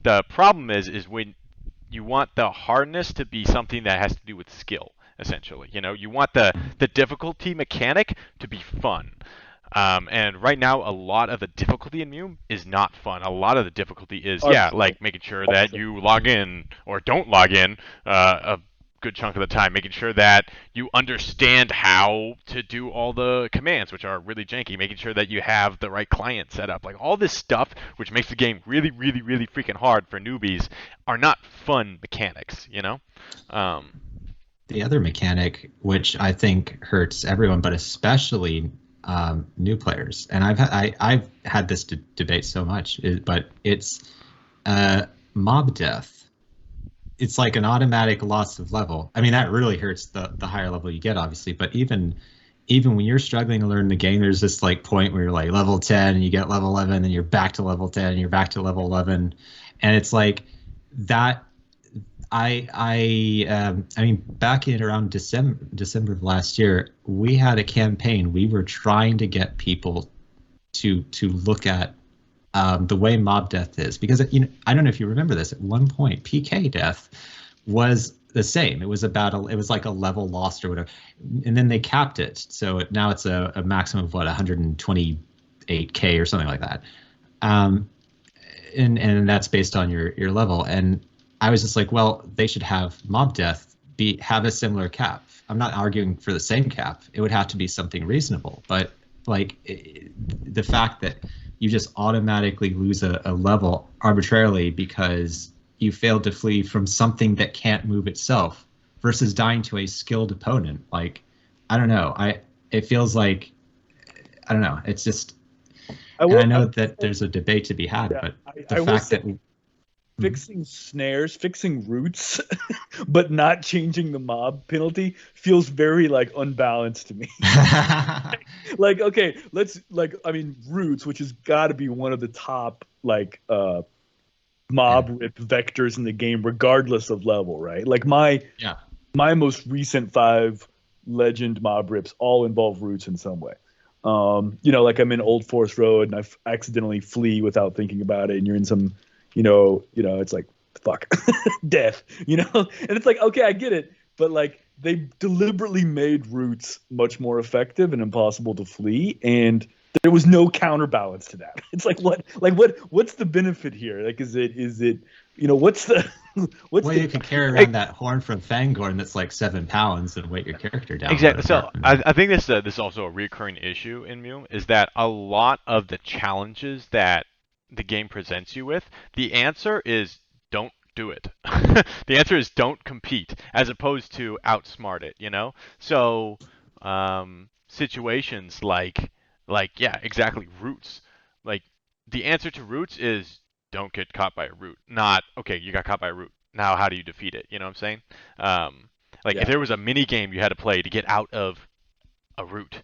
The problem is when you want the hardness to be something that has to do with skill, essentially. You want the difficulty mechanic to be fun. And right now, a lot of the difficulty in MUME is not fun. A lot of the difficulty is, yeah, Arbitrary. like making sure that you log in or don't log in a good chunk of the time, making sure that you understand how to do all the commands, which are really janky, making sure that you have the right client set up. Like all this stuff, which makes the game really, really, really freaking hard for newbies, are not fun mechanics. Um, The other mechanic, which I think hurts everyone, but especially new players, and I've had this debate so much, but it's uh, mob death. It's like an automatic loss of level. I mean, that really hurts the higher level you get, obviously. But even when you're struggling to learn the game, there's this like point where you're like level 10 and you get level 11, and you're back to level 10, and you're back to level 11, and it's like that. I mean, back in around December of last year, we had a campaign. We were trying to get people to look at the way mob death is, because I don't know if you remember this. At one point, PK death was the same. It was it was like a level lost or whatever, and then they capped it. So now it's a maximum of what 128k or something like that. Um, and that's based on your level. And I was just like, well, they should have mob death have a similar cap. I'm not arguing for the same cap. It would have to be something reasonable. But like the fact that you just automatically lose a level arbitrarily because you failed to flee from something that can't move itself versus dying to a skilled opponent. Like, I don't know. It feels like, I don't know. It's just, I and I will. I know will that say, there's a debate to be had, yeah, but the I will fact say that fixing snares, fixing roots, but not changing the mob penalty feels very like unbalanced to me. Like, okay, let's like, I mean, roots, which has got to be one of the top like yeah, mob rip vectors in the game, regardless of level, right? Like yeah. my most recent five legend mob rips all involve roots in some way. Like I'm in Old Forest Road and accidentally flee without thinking about it, and you're in some, it's like fuck, death, and it's like okay, I get it, but like they deliberately made roots much more effective and impossible to flee, and there was no counterbalance to that. It's what's the benefit here? Like, is it, what's the what's Well, the you could carry I, around that horn from Fangorn that's like 7 pounds and weight your character down a exactly. little bit. So I think this is also a recurring issue in MUME is that a lot of the challenges that the game presents you with, the answer is don't do it. The answer is don't compete, as opposed to outsmart it. So situations like yeah, exactly roots. Like the answer to roots is don't get caught by a root. Not okay, you got caught by a root. Now how do you defeat it? You know what I'm saying? Like if yeah. there was a mini game you had to play to get out of a route,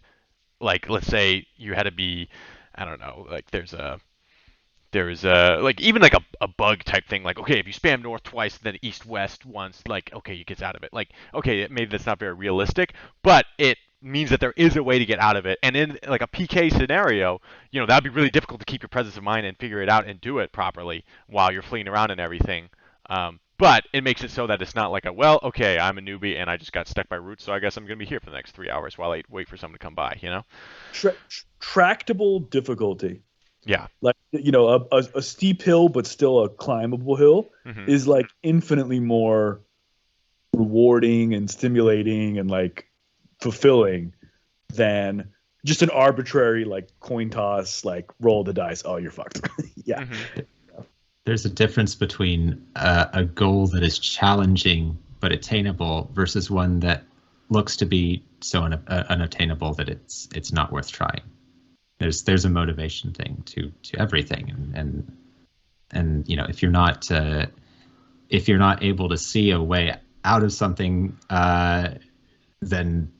like let's say you had to be, I don't know, like there's a like even like a bug type thing, like okay, if you spam north twice then east west once, like okay, you get out of it. Like okay, maybe that's not very realistic, but it means that there is a way to get out of it. And in like a PK scenario, that'd be really difficult to keep your presence of mind and figure it out and do it properly while you're fleeing around and everything. But it makes it so that it's not like well, okay, I'm a newbie and I just got stuck by roots, so I guess I'm gonna be here for the next 3 hours while I wait for someone to come by. Tractable difficulty, Yeah. like a steep hill but still a climbable hill, Hmm. is like infinitely more rewarding and stimulating and like fulfilling than just an arbitrary like coin toss, like roll the dice, oh you're fucked. Yeah. Hmm. There's a difference between a goal that is challenging but attainable versus one that looks to be so unattainable that it's not worth trying. There's a motivation thing to everything, and if you're not able to see a way out of something, then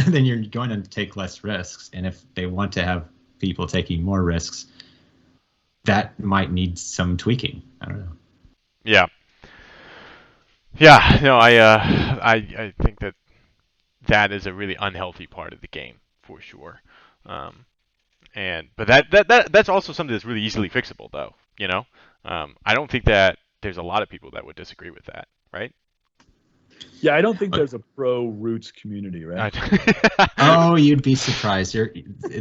then you're going to take less risks. And if they want to have people taking more risks, that might need some tweaking. I don't know. Yeah. Yeah. No, I think that is a really unhealthy part of the game for sure. Um, but that's also something that's really easily fixable though. I don't think that there's a lot of people that would disagree with that, right? Yeah, I don't think there's a pro roots community, right? Oh, you'd be surprised.